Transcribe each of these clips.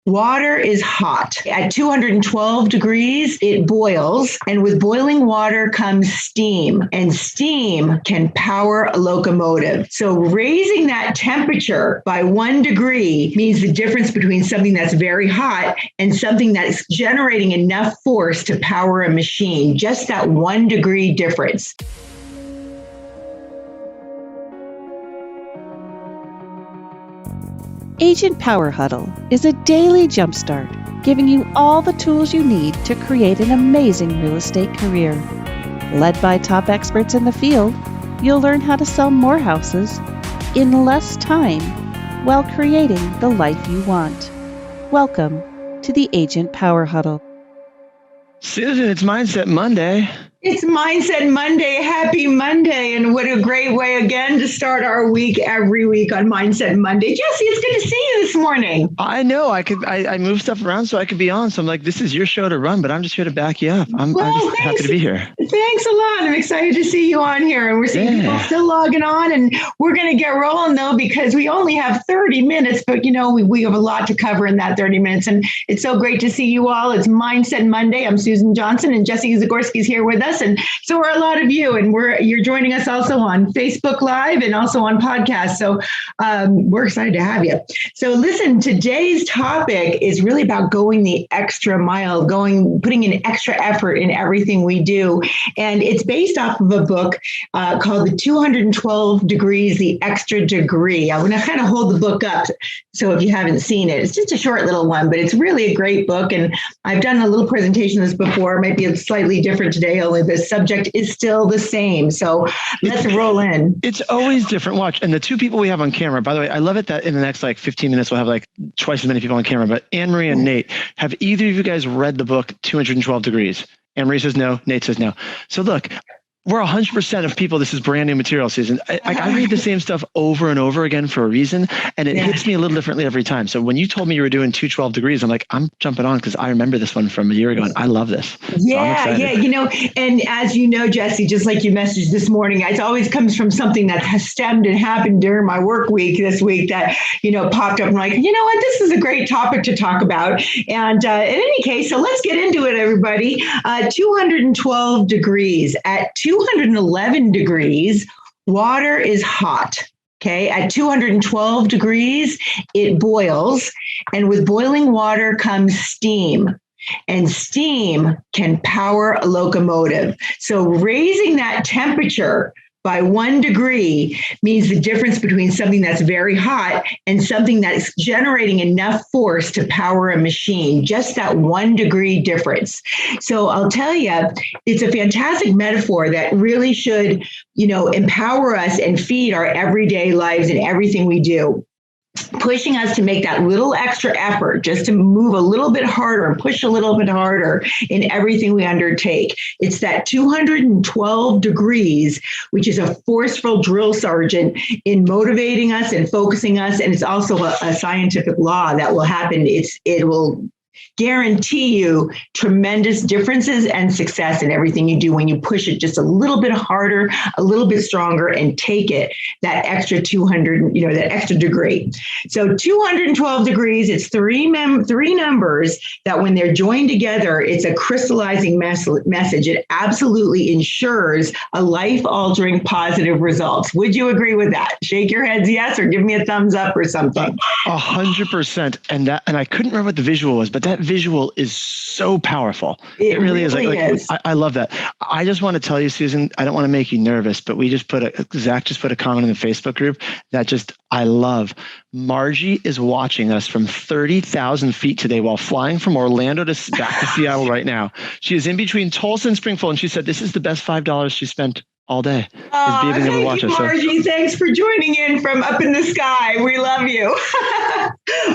Water is hot. At 212 degrees, it boils. And with boiling water comes steam. And steam can power a locomotive. So raising that temperature by 1 degree means the difference between something that's very hot and something that's generating enough force to power a machine. Just that 1 degree difference. Agent Power Huddle is a daily jumpstart, giving you all the tools you need to create an amazing real estate career. Led by top experts in the field, you'll learn how to sell more houses in less time while creating the life you want. Welcome to the Agent Power Huddle. Susan, it's Mindset Monday. It's Mindset Monday. Happy Monday. And what a great way again to start our week every week on Mindset Monday. Jesse, it's good to see you this morning. I know I move stuff around so I could be on. So I'm like, this is your show to run, but I'm just here to back you up. I'm just happy to be here. Thanks a lot. I'm excited to see you on here. And we're seeing people still logging on, and we're going to get rolling though, because we only have 30 minutes, but we have a lot to cover in that 30 minutes. And it's so great to see you all. It's Mindset Monday. I'm Susan Johnson, and Jesse Zagorski's here with us. And so are a lot of you, and you're joining us also on Facebook Live and also on podcast. So we're excited to have you. So listen, today's topic is really about going the extra mile, putting in extra effort in everything we do. And it's based off of a book called The 212 Degrees, The Extra Degree. I'm going to kind of hold the book up. So if you haven't seen it, it's just a short little one, but it's really a great book. And I've done a little presentation of this before. Maybe it's slightly different today, only the subject is still the same. So let's roll in. It's always different. Watch. And the two people we have on camera, by the way, I love it that in the next 15 minutes, we'll have twice as many people on camera, but Anne-Marie and Nate, have either of you guys read the book 212 Degrees? Anne-Marie says no. Nate says no. So look, we're 100% of people. This is brand new material, Susan. I read the same stuff over and over again for a reason, and it hits me a little differently every time. So when you told me you were doing 212 Degrees, I'm like, I'm jumping on because I remember this one from a year ago, and I love this. Yeah. And as you know, Jesse, just like you messaged this morning, it always comes from something that has stemmed and happened during my work week this week that, popped up. I'm like, you know what, this is a great topic to talk about. And in any case, so let's get into it, everybody. 212 degrees. At 211 degrees, water is hot. Okay. At 212 degrees, it boils. And with boiling water comes steam. And steam can power a locomotive. So raising that temperature by 1 degree means the difference between something that's very hot and something that's generating enough force to power a machine. Just that 1 degree difference. So I'll tell you, it's a fantastic metaphor that really should, empower us and feed our everyday lives and everything we do. Pushing us to make that little extra effort just to move a little bit harder and push a little bit harder in everything we undertake. It's that 212 degrees, which is a forceful drill sergeant in motivating us and focusing us. And it's also a scientific law that will happen. It will guarantee you tremendous differences and success in everything you do when you push it just a little bit harder, a little bit stronger, and take it that extra 200, that extra degree. So 212 degrees, it's three numbers that when they're joined together, it's a crystallizing message. It absolutely ensures a life-altering positive results. Would you agree with that? Shake your heads yes, or give me a thumbs up or something. 100%. And I couldn't remember what the visual was, but that visual is so powerful. It really is. I love that. I just want to tell you, Susan, I don't want to make you nervous, but Zach just put a comment in the Facebook group that I love. Margie is watching us from 30,000 feet today while flying from Orlando back to Seattle right now. She is in between Tulsa and Springfield, and she said this is the best $5 she spent all day. Thank you, Margie. Thanks for joining in from up in the sky. We love you.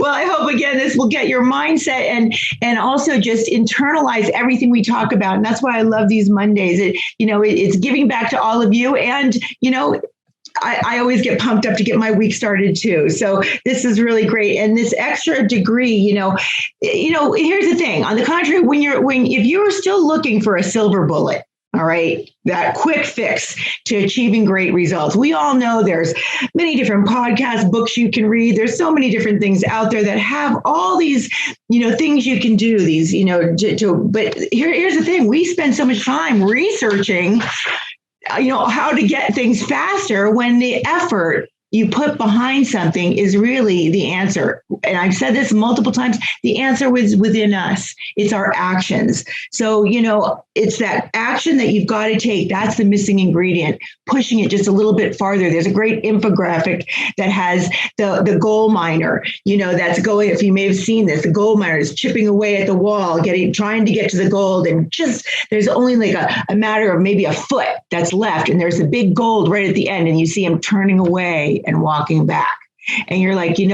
Well, I hope again this will get your mindset and also just internalize everything we talk about. And that's why I love these Mondays. It's giving back to all of you. And I always get pumped up to get my week started too. So this is really great. And this extra degree, here's the thing. On the contrary, if you're still looking for a silver bullet, All right. That quick fix to achieving great results. We all know there's many different podcasts, books you can read. There's so many different things out there that have all these, things you can do, these, but here's the thing. We spend so much time researching, how to get things faster when the effort you put behind something is really the answer. And I've said this multiple times, the answer was within us. It's our actions. So, it's that action that you've got to take. That's the missing ingredient, pushing it just a little bit farther. There's a great infographic that has the gold miner, that's going, if you may have seen this, the gold miner is chipping away at the wall, trying to get to the gold. And just, there's only like a matter of maybe a foot that's left. And there's the big gold right at the end. And you see him turning away and walking back. And you're like, he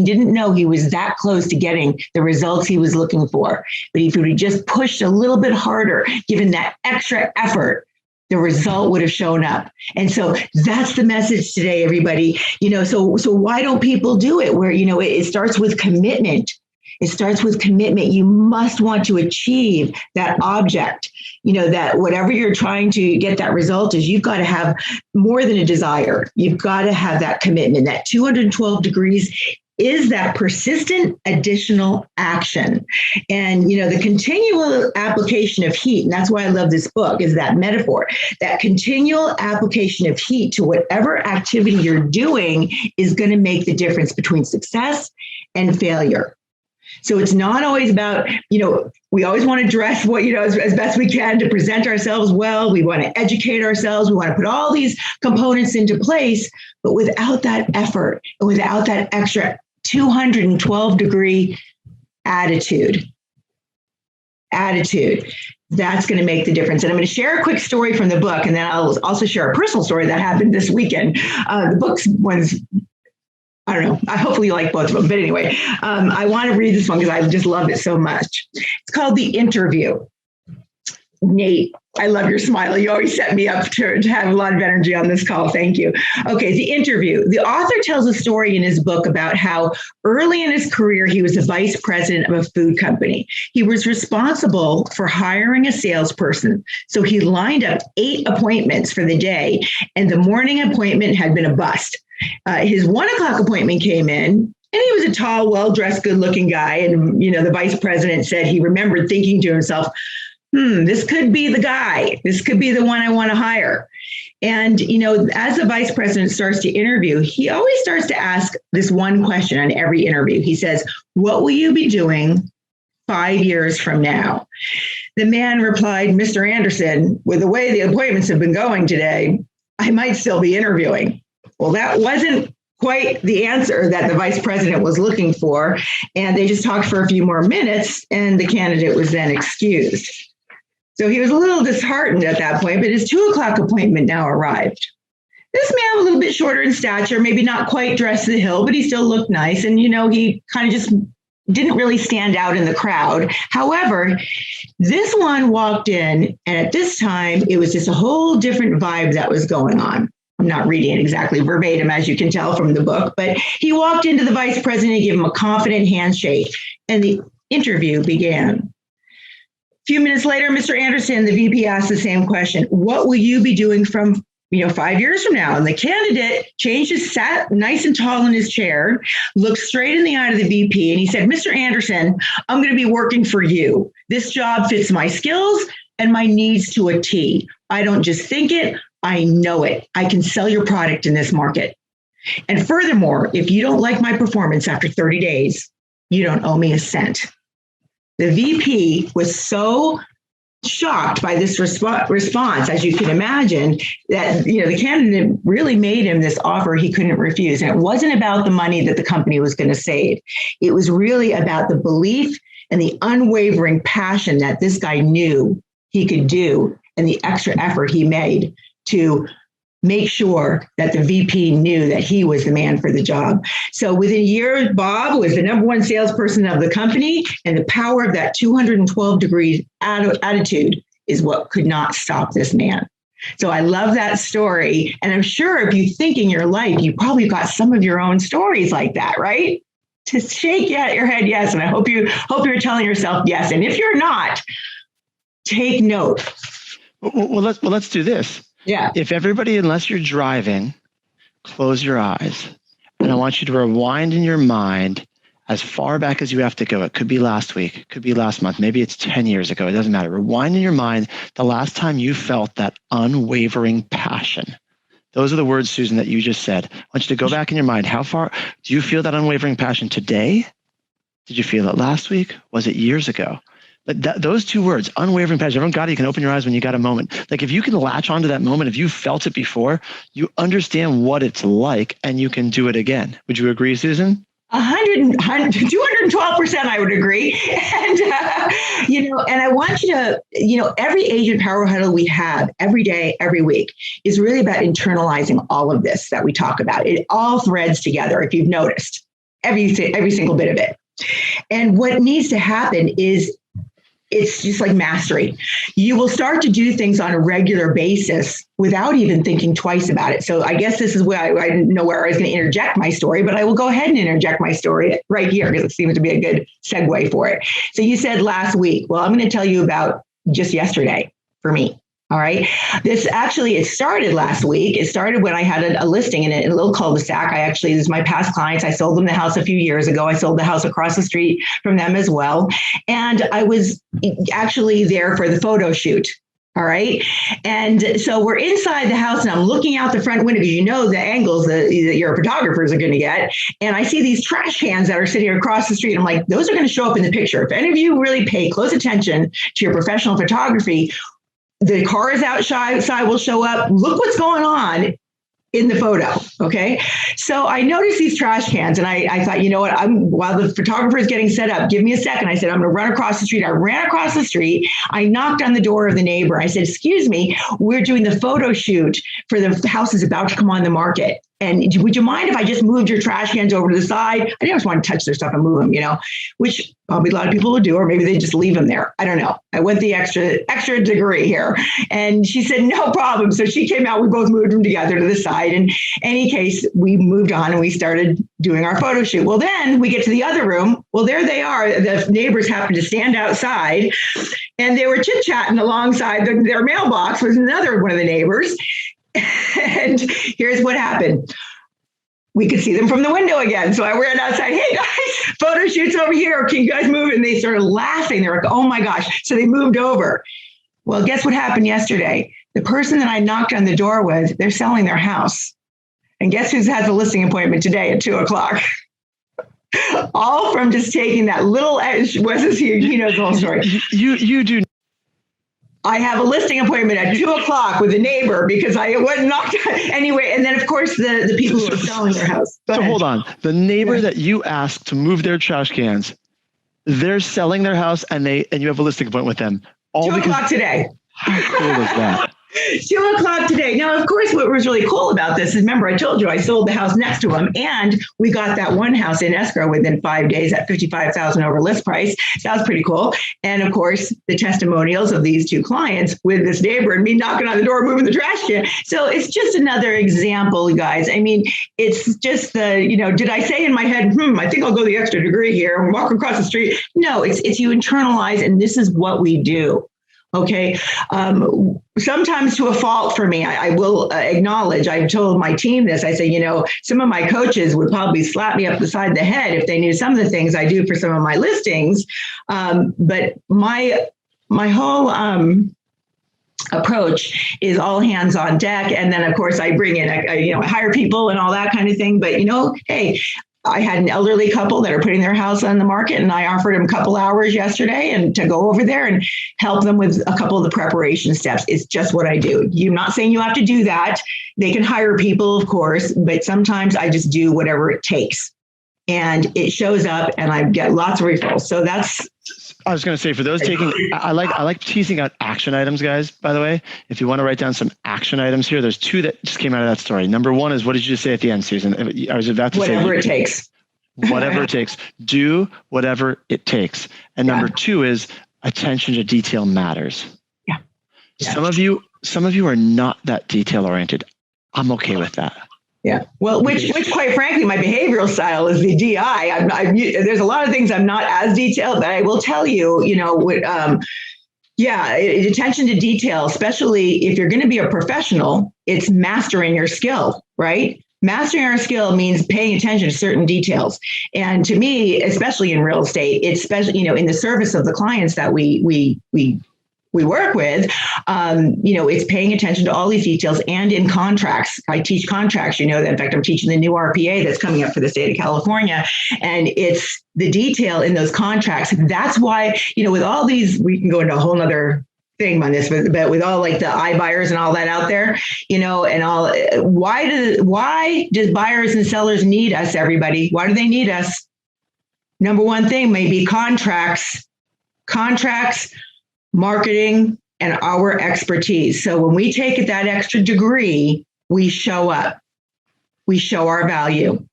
didn't know he was that close to getting the results he was looking for. But if he would have just pushed a little bit harder, given that extra effort, the result would have shown up. And so that's the message today, everybody. So why don't people do it? Where, it starts with commitment. It starts with commitment. You must want to achieve that object, that whatever you're trying to get that result is, you've got to have more than a desire. You've got to have that commitment. That 212 degrees is that persistent additional action. And, the continual application of heat, and that's why I love this book, is that metaphor. That continual application of heat to whatever activity you're doing is going to make the difference between success and failure. So it's not always about, we always want to dress as best we can to present ourselves well. We want to educate ourselves. We want to put all these components into place, but without that effort and without that extra 212 degree attitude, that's going to make the difference. And I'm going to share a quick story from the book, and then I'll also share a personal story that happened this weekend. The book's one's, I don't know. Hopefully you like both of them. But anyway, I want to read this one because I just love it so much. It's called The Interview. Nate, I love your smile. You always set me up to have a lot of energy on this call. Thank you. Okay, The Interview. The author tells a story in his book about how early in his career, he was the vice president of a food company. He was responsible for hiring a salesperson. So he lined up 8 appointments for the day, and the morning appointment had been a bust. His 1:00 appointment came in, and he was a tall, well-dressed, good-looking guy. And, the vice president said he remembered thinking to himself, this could be the guy. This could be the one I want to hire. And, as the vice president starts to interview, he always starts to ask this one question on every interview. He says, what will you be doing 5 years from now? The man replied, Mr. Anderson, with the way the appointments have been going today, I might still be interviewing. Well, that wasn't quite the answer that the vice president was looking for. And they just talked for a few more minutes, and the candidate was then excused. So he was a little disheartened at that point, but his 2:00 appointment now arrived. This man was a little bit shorter in stature, maybe not quite dressed to the hill, but he still looked nice. And, he kind of just didn't really stand out in the crowd. However, this one walked in, and at this time, it was just a whole different vibe that was going on. I'm not reading it exactly verbatim, as you can tell from the book, but he walked into the vice president and gave him a confident handshake, and the interview began. A few minutes later, Mr. Anderson, the VP, asked the same question. What will you be doing from 5 years from now? And the candidate sat nice and tall in his chair, looked straight in the eye of the VP, and he said, Mr. Anderson, I'm going to be working for you. This job fits my skills and my needs to a T. I don't just think it, I know it. I can sell your product in this market. And furthermore, if you don't like my performance after 30 days, you don't owe me a cent. The VP was so shocked by this response, as you can imagine, that the candidate really made him this offer he couldn't refuse. And it wasn't about the money that the company was going to save. It was really about the belief and the unwavering passion that this guy knew he could do, and the extra effort he made to make sure that the VP knew that he was the man for the job. So within a year, Bob was the number one salesperson of the company, and the power of that 212 degree attitude is what could not stop this man. So I love that story. And I'm sure if you think in your life, you probably got some of your own stories like that, right? To shake your head yes. And I hope you're telling yourself yes. And if you're not, take note. Let's do this. Yeah. If everybody, unless you're driving, close your eyes. And I want you to rewind in your mind as far back as you have to go. It could be last week, it could be last month, maybe it's 10 years ago. It doesn't matter. Rewind in your mind the last time you felt that unwavering passion. Those are the words, Susan, that you just said. I want you to go back in your mind. How far do you feel that unwavering passion today? Did you feel it last week? Was it years ago? But those two words, unwavering passion, everyone got it. You can open your eyes when you got a moment. Like if you can latch onto that moment, if you felt it before, you understand what it's like and you can do it again. Would you agree, Susan? 212%, I would agree. And, and I want you to, every Agent Power Huddle we have every day, every week is really about internalizing all of this that we talk about. It all threads together, if you've noticed, every single bit of it. And what needs to happen is it's just like mastery. You will start to do things on a regular basis without even thinking twice about it. So I guess this is where I didn't know where I was going to interject my story, but I will go ahead and interject my story right here because it seems to be a good segue for it. So you said last week. Well, I'm going to tell you about just yesterday for me. All right. It started last week. It started when I had a listing in a little cul-de-sac. This is my past clients. I sold them the house a few years ago. I sold the house across the street from them as well. And I was actually there for the photo shoot. All right. And so we're inside the house and I'm looking out the front window because the angles that your photographers are going to get. And I see these trash cans that are sitting across the street. I'm like, those are going to show up in the picture. If any of you really pay close attention to your professional photography, the cars outside will show up. Look what's going on in the photo. Okay. So I noticed these trash cans and I thought, you know what, while the photographer is getting set up, give me a second. I said, I'm going to run across the street. I ran across the street. I knocked on the door of the neighbor. I said, excuse me, we're doing the photo shoot for the house is about to come on the market. And would you mind if I just moved your trash cans over to the side? I didn't just want to touch their stuff and move them, which probably a lot of people would do, or maybe they just leave them there. I don't know. I went the extra degree here. And she said, no problem. So she came out, we both moved them together to the side. In any case, we moved on and we started doing our photo shoot. Well, then we get to the other room. Well, there they are. The neighbors happened to stand outside and they were chit-chatting alongside their mailbox was another one of the neighbors. And here's what happened. We could see them from the window again. So I ran outside. Hey guys, photo shoots over here. Can you guys move? And they started laughing. They're like, oh my gosh. So they moved over. Well, guess what happened yesterday? The person that I knocked on the door with, they're selling their house. And guess who has a listing appointment today at 2:00? All from just taking that little edge. Wes here. He knows the whole story. You do. I have a listing appointment at 2:00 with a neighbor because I went knocked anyway. And then of course the people who are selling their house. So hold on. The neighbor that you asked to move their trash cans, they're selling their house and you have a listing appointment with them. 2:00 today. How cool is that? 2:00 today. Now, of course, what was really cool about this is, remember, I told you I sold the house next to him, and we got that one house in escrow within 5 days at $55,000 over list price. So that was pretty cool. And of course, the testimonials of these two clients with this neighbor and me knocking on the door, moving the trash can. So it's just another example, you guys. I mean, it's just did I say in my head, I think I'll go the extra degree here and walk across the street? No, it's you internalize, and this is what we do. Okay. Sometimes to a fault for me, I will acknowledge, I've told my team this, I say, some of my coaches would probably slap me up the side of the head if they knew some of the things I do for some of my listings. But my whole approach is all hands on deck. And then of course I bring in, I hire people and all that kind of thing. But hey, I had an elderly couple that are putting their house on the market, and I offered them a couple hours yesterday and to go over there and help them with a couple of the preparation steps. It's just what I do. I'm not saying you have to do that. They can hire people, of course, but sometimes I just do whatever it takes. And it shows up and I get lots of referrals. So that's... I was going to say, for those taking, I like teasing out action items, guys, by the way. If you want to write down some action items here, there's two that just came out of that story. Number one is, what did you just say at the end, Susan? I was about to say, whatever it takes. Whatever it takes. Do whatever it takes. And number two is, attention to detail matters. Yeah. Some of you are not that detail oriented. I'm okay with that. Yeah. Well, which quite frankly, my behavioral style is the DI. There's a lot of things I'm not as detailed, but I will tell you, Yeah, attention to detail, especially if you're going to be a professional, it's mastering your skill, right? Mastering our skill means paying attention to certain details. And to me, especially in real estate, it's especially, in the service of the clients that we work with, it's paying attention to all these details. And in contracts, I teach contracts, that. In fact, I'm teaching the new RPA that's coming up for the state of California. And it's the detail in those contracts. That's why, with all these, we can go into a whole nother thing on this, but with all like the iBuyers and all that out there, and all, why does buyers and sellers need us, everybody? Why do they need us? Number one thing may be contracts, marketing, and our expertise. So when we take that extra degree, we show up, we show our value,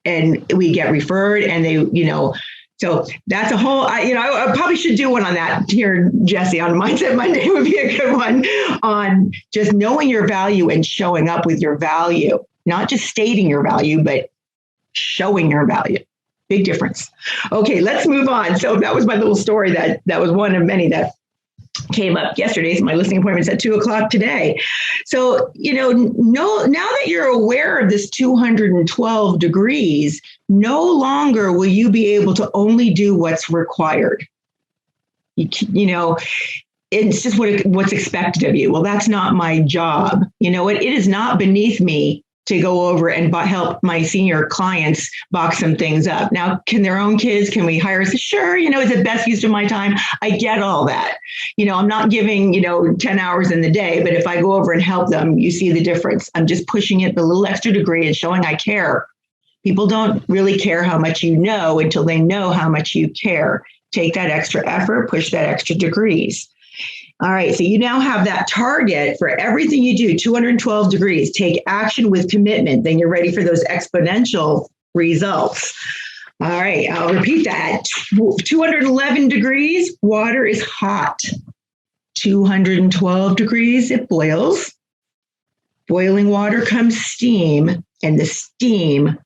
and we get referred, and they, so that's a whole, I probably should do one on that here, Jesse, on Mindset Monday would be a good one on just knowing your value and showing up with your value, not just stating your value, but showing your value. Big difference. Okay, let's move on. So that was my little story that was one of many that came up yesterday. So my listening appointment's at 2:00 today. So, now that you're aware of this 212 degrees, no longer will you be able to only do what's required. It's just what's expected of you. Well, that's not my job. It is not beneath me to go over and help my senior clients box some things up. Now, can their own kids, can we hire? Sure, it's the best use of my time. I get all that. I'm not giving, 10 hours in the day, but if I go over and help them, you see the difference. I'm just pushing it the little extra degree and showing I care. People don't really care how much you know until they know how much you care. Take that extra effort, push that extra degrees. All right, so you now have that target for everything you do, 212 degrees. Take action with commitment. Then you're ready for those exponential results. All right, I'll repeat that. 211 degrees, water is hot. 212 degrees, it boils. Boiling water comes steam, and the steam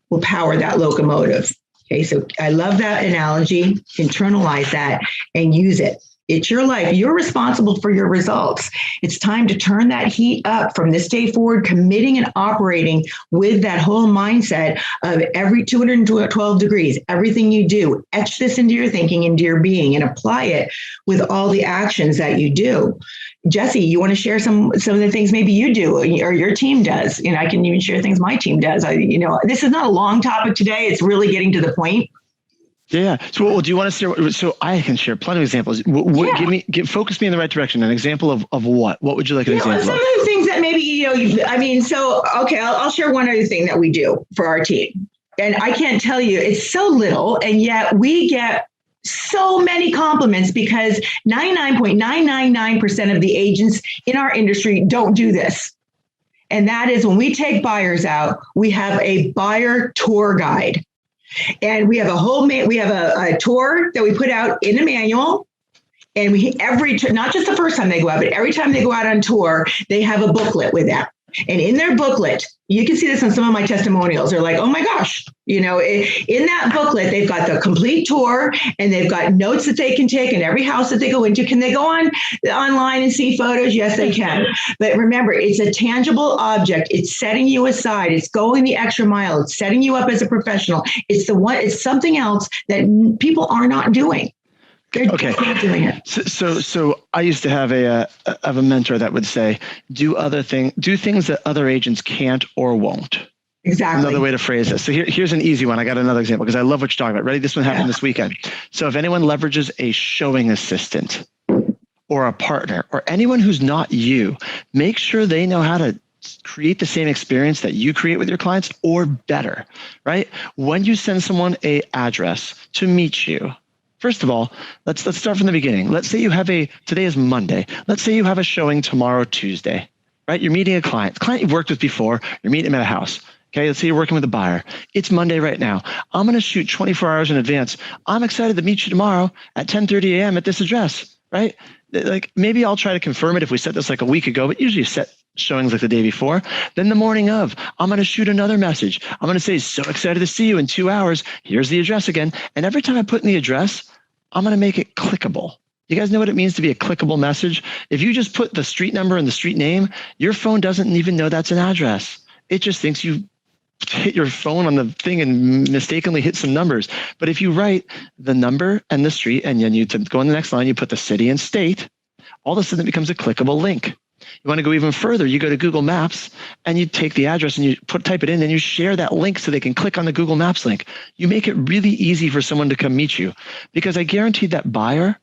will power that locomotive. Okay, so I love that analogy. Internalize that and use it. It's your life. You're responsible for your results. It's time to turn that heat up from this day forward, committing and operating with that whole mindset of every 212 degrees, everything you do, etch this into your thinking, into your being, and apply it with all the actions that you do. Jesse, you want to share some of the things maybe you do or your team does? I can even share things my team does. This is not a long topic today. It's really getting to the point. Yeah. So, do you want to share? So, I can share plenty of examples. Focus me in the right direction. An example of what? What would you like an example of? Some of the things that maybe I'll share one other thing that we do for our team, and I can't tell you, it's so little, and yet we get so many compliments because 99.999% of the agents in our industry don't do this. And that is when we take buyers out, we have a buyer tour guide. And we have a tour that we put out in the manual. And not just the first time they go out, but every time they go out on tour, they have a booklet with them. And in their booklet, you can see this on some of my testimonials. They're like, oh my gosh, in that booklet, they've got the complete tour and they've got notes that they can take in every house that they go into. Can they go online and see photos? Yes, they can. But remember, it's a tangible object. It's setting you aside. It's going the extra mile. It's setting you up as a professional. It's something else that people are not doing. Okay. So I used to have a mentor that would say, do things that other agents can't or won't. Exactly. Another way to phrase this. So here's an easy one. I got another example because I love what you're talking about. Ready? This one happened this weekend. So if anyone leverages a showing assistant or a partner or anyone who's not you, make sure they know how to create the same experience that you create with your clients or better, right? When you send someone an address to meet you, first of all, let's start from the beginning. Let's say today is Monday. Let's say you have a showing tomorrow, Tuesday, right? You're meeting a client you've worked with before. You're meeting them at a house. Okay, let's say you're working with a buyer. It's Monday right now. I'm going to shoot 24 hours in advance. I'm excited to meet you tomorrow at 10:30 a.m. at this address, right? Like maybe I'll try to confirm it if we set this like a week ago, but usually you set showings like the day before. Then the morning of, I'm going to shoot another message. I'm going to say, so excited to see you in 2 hours. Here's the address again. And every time I put in the address, I'm going to make it clickable. You guys know what it means to be a clickable message? If you just put the street number and the street name, your phone doesn't even know that's an address. It just thinks you hit your phone on the thing and mistakenly hit some numbers. But if you write the number and the street, and then you go on the next line, you put the city and state, all of a sudden it becomes a clickable link. You want to go even further, you go to Google Maps and you take the address and you type it in and you share that link so they can click on the Google Maps link. You make it really easy for someone to come meet you, because I guarantee that buyer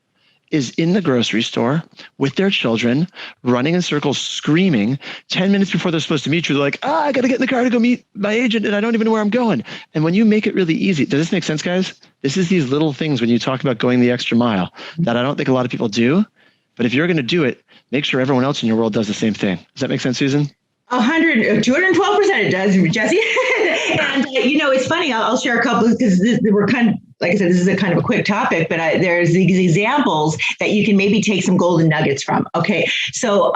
is in the grocery store with their children, running in circles, screaming 10 minutes before they're supposed to meet you. They're like, I got to get in the car to go meet my agent and I don't even know where I'm going. And when you make it really easy, does this make sense, guys? This is these little things when you talk about going the extra mile that I don't think a lot of people do. But if you're going to do it, make sure everyone else in your world does the same thing. Does that make sense, Susan? 212% it does, Jesse. And, it's funny. I'll share a couple, because we're kind of, like I said, this is a kind of a quick topic, but there's these examples that you can maybe take some golden nuggets from. Okay. So,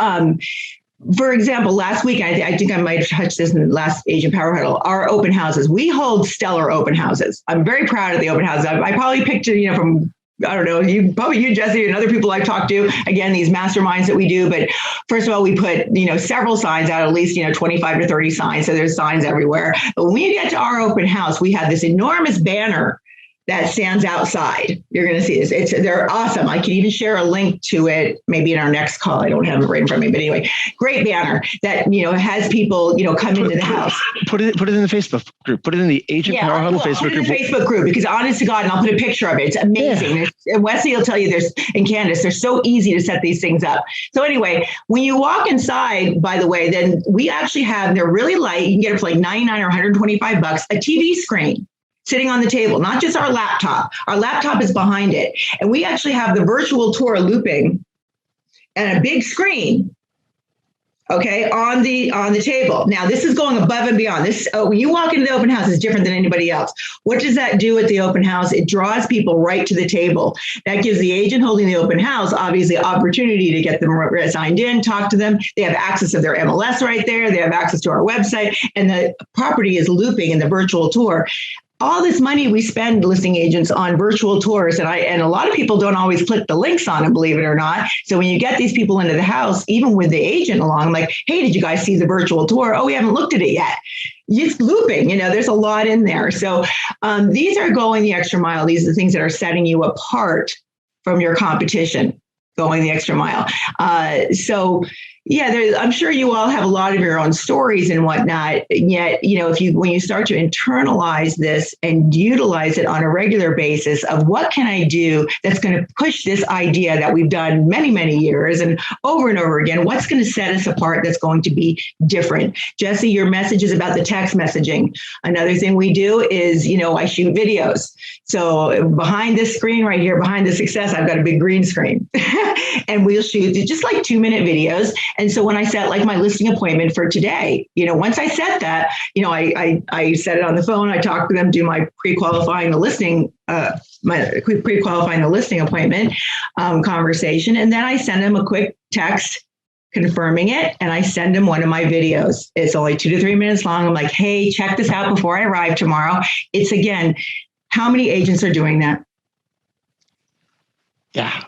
for example, last week, I think I might have touched this in the last Agent Power Huddle, our open houses. We hold stellar open houses. I'm very proud of the open houses. I probably picked, from, I don't know, you, Jesse, and other people I've talked to, again, these masterminds that we do. But first of all, we put, several signs out, at least, 25 to 30 signs. So there's signs everywhere. But when you get to our open house, we have this enormous banner that stands outside. You're going to see this. They're awesome. I can even share a link to it, maybe in our next call. I don't have it right in front of me, but anyway, great banner that, has people, come into the house. Put it in the Facebook group. Put it in the Agent Power Huddle Facebook group. Facebook group, because honest to God, and I'll put a picture of it. It's amazing. Yeah. And Wesley will tell you and Candace, they're so easy to set these things up. So anyway, when you walk inside, by the way, then we actually have, they're really light. You can get it for like $99 or $125, a TV screen sitting on the table, not just our laptop. Our laptop is behind it. And we actually have the virtual tour looping and a big screen, okay, on the table. Now, this is going above and beyond. When you walk into the open house, it's different than anybody else. What does that do at the open house? It draws people right to the table. That gives the agent holding the open house, obviously, opportunity to get them signed in, talk to them. They have access to their MLS right there. They have access to our website, and the property is looping in the virtual tour. All this money we spend, listing agents, on virtual tours, and a lot of people don't always click the links on them, believe it or not. So when you get these people into the house, even with the agent along, I'm like, hey, did you guys see the virtual tour? Oh, we haven't looked at it yet. It's looping, there's a lot in there. So these are going the extra mile. These are the things that are setting you apart from your competition, going the extra mile. Yeah, I'm sure you all have a lot of your own stories and whatnot. And yet, when you start to internalize this and utilize it on a regular basis of what can I do that's going to push this idea that we've done many, many years and over again, what's going to set us apart that's going to be different? Jesse, your message is about the text messaging. Another thing we do is, I shoot videos. So behind this screen right here, behind the success, I've got a big green screen and we'll shoot just like 2-minute videos. And so when I set like my listing appointment for today, once I set that, I set it on the phone. I talk to them, do my pre-qualifying the listing, appointment conversation. And then I send them a quick text confirming it. And I send them one of my videos. It's only 2 to 3 minutes long. I'm like, hey, check this out before I arrive tomorrow. It's, again, how many agents are doing that? Yeah.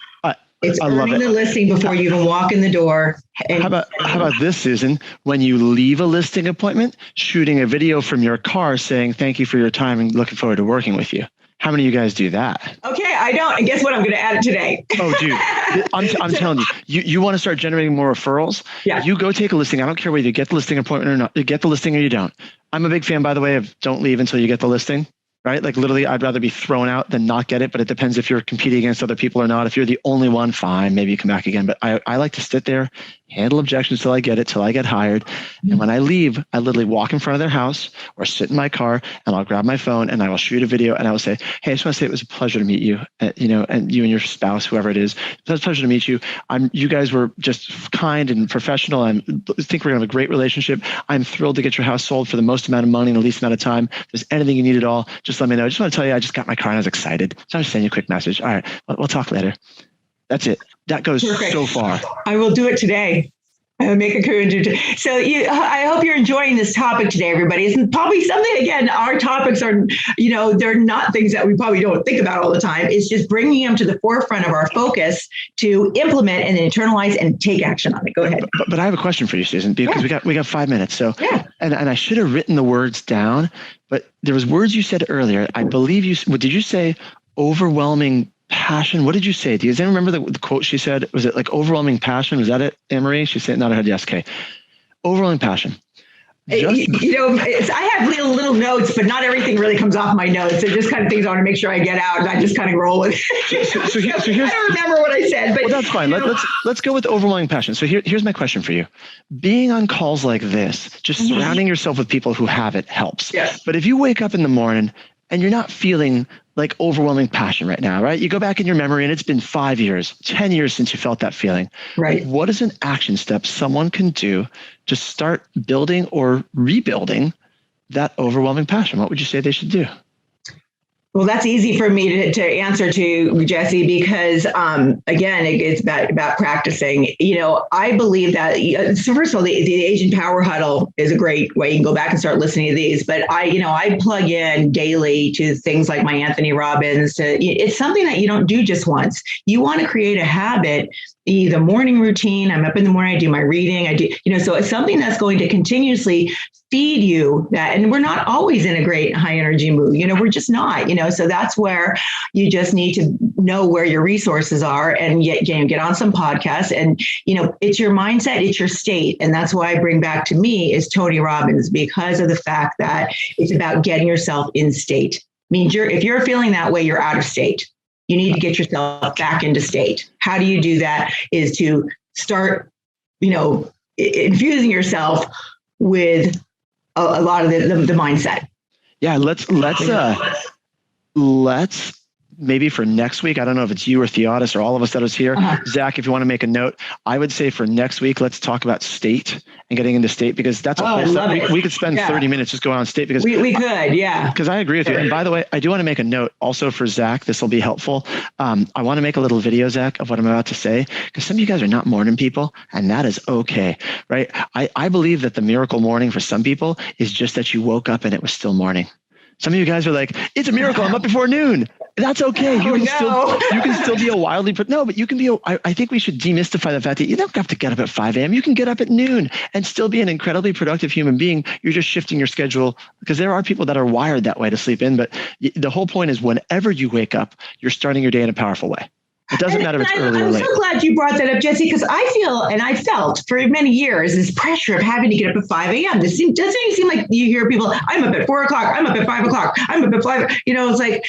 It's I love earning it. the listing before you even walk in the door. And how about this, Susan? When you leave a listing appointment, shooting a video from your car saying, thank you for your time and looking forward to working with you. How many of you guys do that? Okay, I don't. And guess what? I'm going to add it today. Oh, dude, I'm telling you want to start generating more referrals? Yeah. You go take a listing. I don't care whether you get the listing appointment or not. You get the listing or you don't. I'm a big fan, by the way, of don't leave until you get the listing. Right? Like literally, I'd rather be thrown out than not get it, but it depends if you're competing against other people or not. If you're the only one, fine, maybe you come back again. But I like to sit there, handle objections till I get it, till I get hired. And when I leave, I literally walk in front of their house or sit in my car and I'll grab my phone and I will shoot a video and I will say, hey, I just want to say it was a pleasure to meet you, and you and your spouse, whoever it is. It was a pleasure to meet you. You guys were just kind and professional. I think we're going to have a great relationship. I'm thrilled to get your house sold for the most amount of money in the least amount of time. If there's anything you need at all, just let me know. I just want to tell you, I just got my car and I was excited. So I'll just send you a quick message. All right, we'll talk later. That's it. That goes Perfect. so far. I will do it today. Make a career. So I hope you're enjoying this topic today, everybody. It's probably something, again, our topics are, they're not things that we probably don't think about all the time. It's just bringing them to the forefront of our focus to implement and internalize and take action on it. Go ahead. But I have a question for you, Susan, because we got 5 minutes. So, and I should have written the words down, but there was words you said earlier. I believe did you say overwhelming passion? What did you say? Do you remember the quote she said? Was it like overwhelming passion? Was that it, Anne-Marie? She said, not I heard yes. Okay. Overwhelming passion. I have little notes, but not everything really comes off my notes. They're just kind of things I want to make sure I get out, and I just kind of roll with it. So here's, I don't remember what I said, but well, that's fine. Let's go with overwhelming passion. So here's my question for you. Being on calls like this, just surrounding yourself with people who have it helps. Yes. But if you wake up in the morning and you're not feeling like overwhelming passion right now, right? You go back in your memory and it's been 5 years, 10 years since you felt that feeling. Right. What is an action step someone can do to start building or rebuilding that overwhelming passion? What would you say they should do? Well, that's easy for me to answer to, Jesse, because again, it's about practicing. I believe that. So first of all, the Agent Power Huddle is a great way. You can go back and start listening to these. But I plug in daily to things like my Anthony Robbins. It's something that you don't do just once. You want to create a habit. The morning routine. I'm up in the morning. I do my reading. I do, so it's something that's going to continuously feed you that. And we're not always in a great high energy mood. We're just not, so that's where you just need to know where your resources are and get on some podcasts and, it's your mindset, it's your state. And that's why I bring back to me is Tony Robbins, because of the fact that it's about getting yourself in state. Means if you're feeling that way, you're out of state. You need to get yourself back into state. How do you do that? Is to start, infusing yourself with a lot of the mindset. Yeah, let's maybe for next week, I don't know if it's you or Theodis or all of us that is here. Zach, if you want to make a note, I would say for next week, let's talk about state and getting into state, because that's a whole stuff. We could spend 30 minutes just going on state, because we could, yeah. Because I agree with you. And by the way, I do want to make a note also for Zach. This will be helpful. I want to make a little video, Zach, of what I'm about to say, because some of you guys are not morning people, and that is okay, right? I believe that the miracle morning for some people is just that you woke up and it was still morning. Some of you guys are like, it's a miracle. I'm up before noon. That's okay. You can still be a wildly, but you can be, I think we should demystify the fact that you don't have to get up at 5 a.m. You can get up at noon and still be an incredibly productive human being. You're just shifting your schedule, because there are people that are wired that way to sleep in. But the whole point is whenever you wake up, you're starting your day in a powerful way. It doesn't matter if it's early or late. I'm so glad you brought that up, Jesse, because I feel and I felt for many years this pressure of having to get up at 5 a.m. Doesn't it seem like you hear people, I'm up at 4 o'clock, I'm up at 5 o'clock, I'm up at 5. It's like,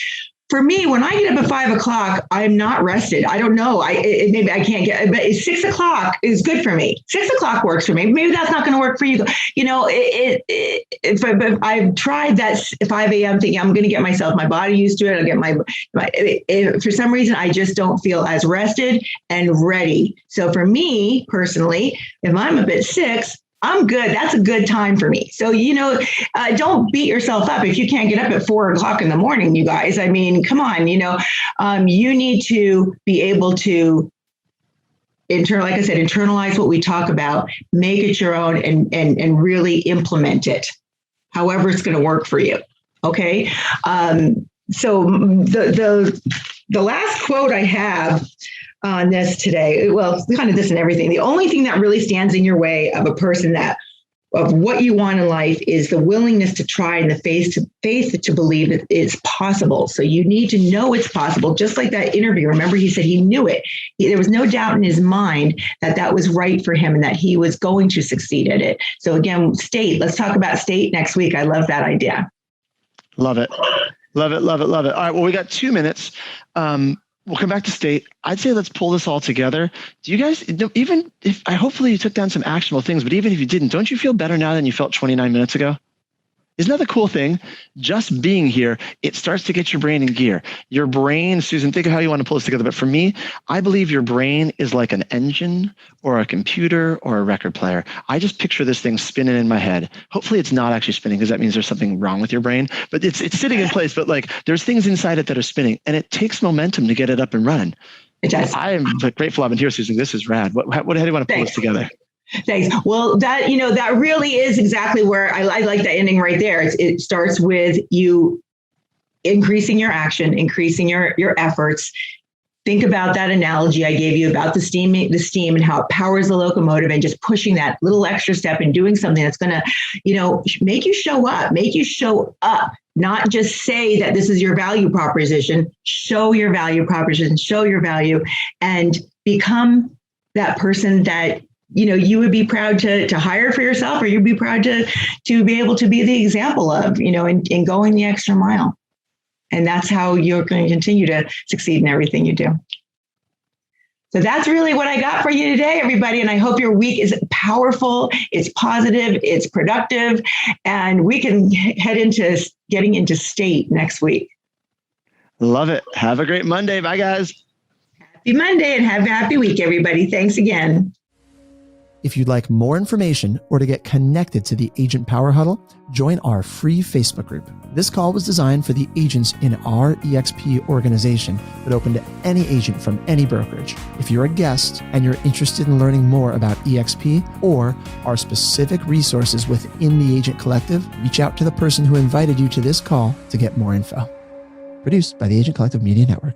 for me, when I get up at 5 o'clock, I'm not rested. I don't know. Maybe I can't get, but 6 o'clock is good for me. 6 o'clock works for me. Maybe that's not going to work for you. If I've tried that 5 a.m. thing, I'm going to get my body used to it. I'll get for some reason, I just don't feel as rested and ready. So for me personally, if I'm up at 6, I'm good. That's a good time for me. So, don't beat yourself up if you can't get up at 4 o'clock in the morning, you guys. I mean, come on, you need to be able to internalize what we talk about, make it your own and really implement it, however it's going to work for you. Okay. So the last quote I have on this today, well, kind of this and everything. The only thing that really stands in your way of a person of what you want in life is the willingness to try and the faith to believe that it's possible. So you need to know it's possible. Just like that interview. Remember, he said he knew it. There was no doubt in his mind that was right for him and that he was going to succeed at it. So again, state. Let's talk about state next week. I love that idea. Love it. Love it. Love it. Love it. All right. Well, we got 2 minutes. We'll come back to state. I'd say let's pull this all together. Do you guys, even if hopefully you took down some actionable things, but even if you didn't, don't you feel better now than you felt 29 minutes ago? Isn't that the cool thing? Just being here, it starts to get your brain in gear. Your brain, Susan, think of how you want to pull this together. But for me, I believe your brain is like an engine or a computer or a record player. I just picture this thing spinning in my head. Hopefully it's not actually spinning, because that means there's something wrong with your brain, but it's sitting in place. But like there's things inside it that are spinning, and it takes momentum to get it up and running. It does. I am grateful I've been here, Susan. This is rad. How do you want to pull this together? Thanks. Well, that really is exactly where I like that ending right there. It starts with you increasing your action, increasing your efforts. Think about that analogy I gave you about the steam and how it powers the locomotive, and just pushing that little extra step and doing something that's going to, make you show up, not just say that this is your value proposition. Show your value proposition, show your value, and become that person that you would be proud to hire for yourself, or you'd be proud to be able to be the example of, in going the extra mile. And that's how you're going to continue to succeed in everything you do. So that's really what I got for you today, everybody. And I hope your week is powerful, it's positive, it's productive, and we can head into getting into state next week. Love it. Have a great Monday. Bye, guys. Happy Monday, and have a happy week, everybody. Thanks again. If you'd like more information or to get connected to the Agent Power Huddle, join our free Facebook group. This call was designed for the agents in our EXP organization, but open to any agent from any brokerage. If you're a guest and you're interested in learning more about EXP or our specific resources within the Agent Collective, reach out to the person who invited you to this call to get more info. Produced by the Agent Collective Media Network.